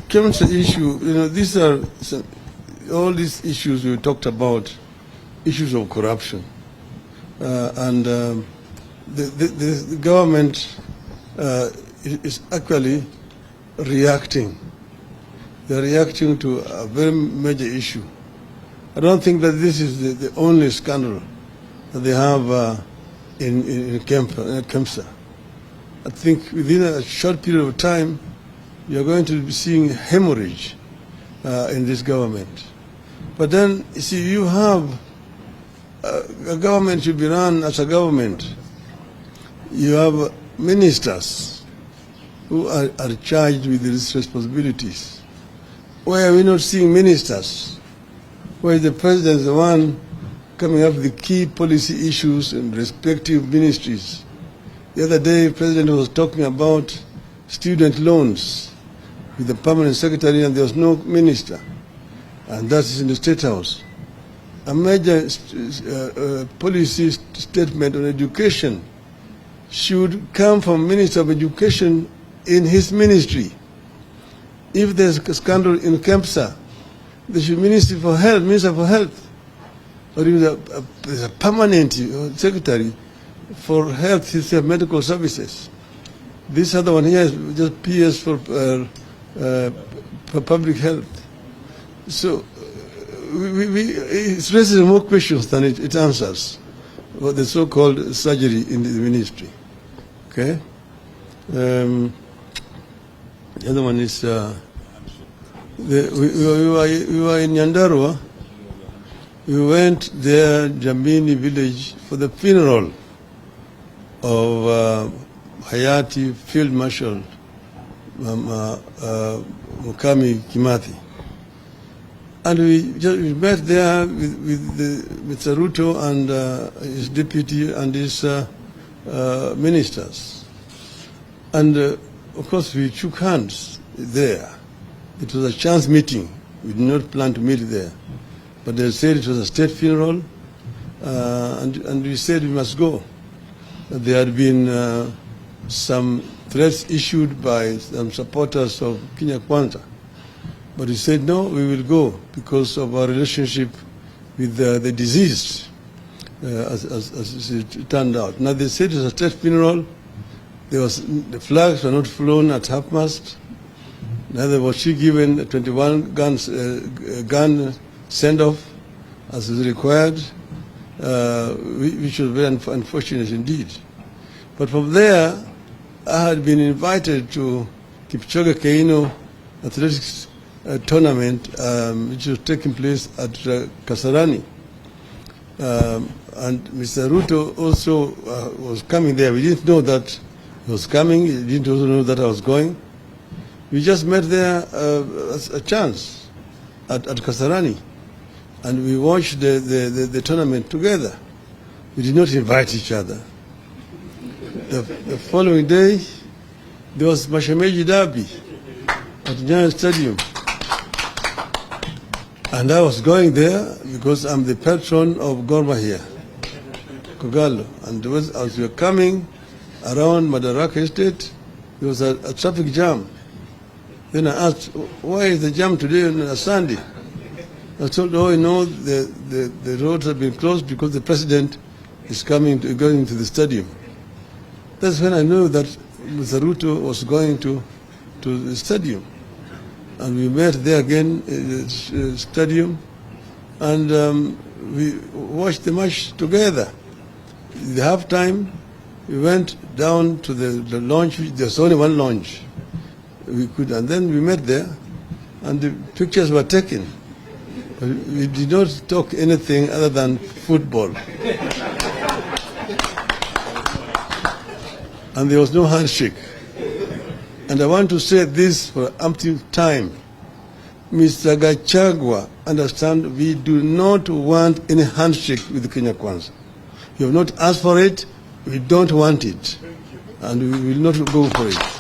comes the issue, these are all these issues we talked about, issues of corruption, and the government is actually reacting. They're reacting to a very major issue. I don't think that this is the only scandal that they have in Kemsa. I think within a short period of time, you're going to be seeing hemorrhage in this government. But then, you see, you have a government should be run as a government. You have ministers who are charged with these responsibilities. Why are we not seeing ministers? Why is the president the one coming up with the key policy issues in respective ministries? The other day, the president was talking about student loans with the permanent secretary, and there was no minister. And that is in the State House. A major policy statement on education should come from Minister of Education in his ministry. If there's a scandal in Kemsa, there should be Minister for Health, or even a permanent secretary for health, medical services. This other one here is just PS for public health. So it raises more questions than it answers. What the so-called surgery in the ministry. Okay. The other one is we were in Nyandarua. We went there, Jamini village, for the funeral of Hayati Field Marshal Mukami Kimathi. And we met there with Ruto and his deputy and his ministers. And of course we shook hands there. It was a chance meeting. We did not plan to meet there. But they said it was a state funeral, and we said we must go. There had been some threats issued by some supporters of Kenya Kwanza. But we said, no, we will go because of our relationship with the deceased, as it turned out. Now, they said it was a state funeral. The flags were not flown at half-mast. Neither was she given a 21 gun send-off as is required, which was very unfortunate indeed. But from there, I had been invited to Kipchoge Keino athletics tournament, which was taking place at Kasarani. And Mr. Ruto also was coming there. We didn't know that he was coming. He didn't also know that I was going. We just met there as a chance at Kasarani. And we watched the tournament together. We did not invite each other. The following day, there was Mashemeji Derby at Nyayo Stadium. And I was going there because I'm the patron of Gor Mahia, Kogalo. And as we were coming around Madaraka Estate, there was a traffic jam. Then I asked, why is the jam today on a Sunday? I was told, oh, the roads have been closed because the president is going to the stadium. That's when I knew that Mr. Ruto was going to the stadium. And we met there again in the stadium, and we watched the match together. In the halftime, we went down to the lounge. There's only one lounge. And then we met there, and the pictures were taken. But we did not talk anything other than football. And there was no handshake. And I want to say this for umpteenth time. Mr. Gachagua, understand, we do not want any handshake with Kenya Kwanza. You have not asked for it, we don't want it. And we will not go for it.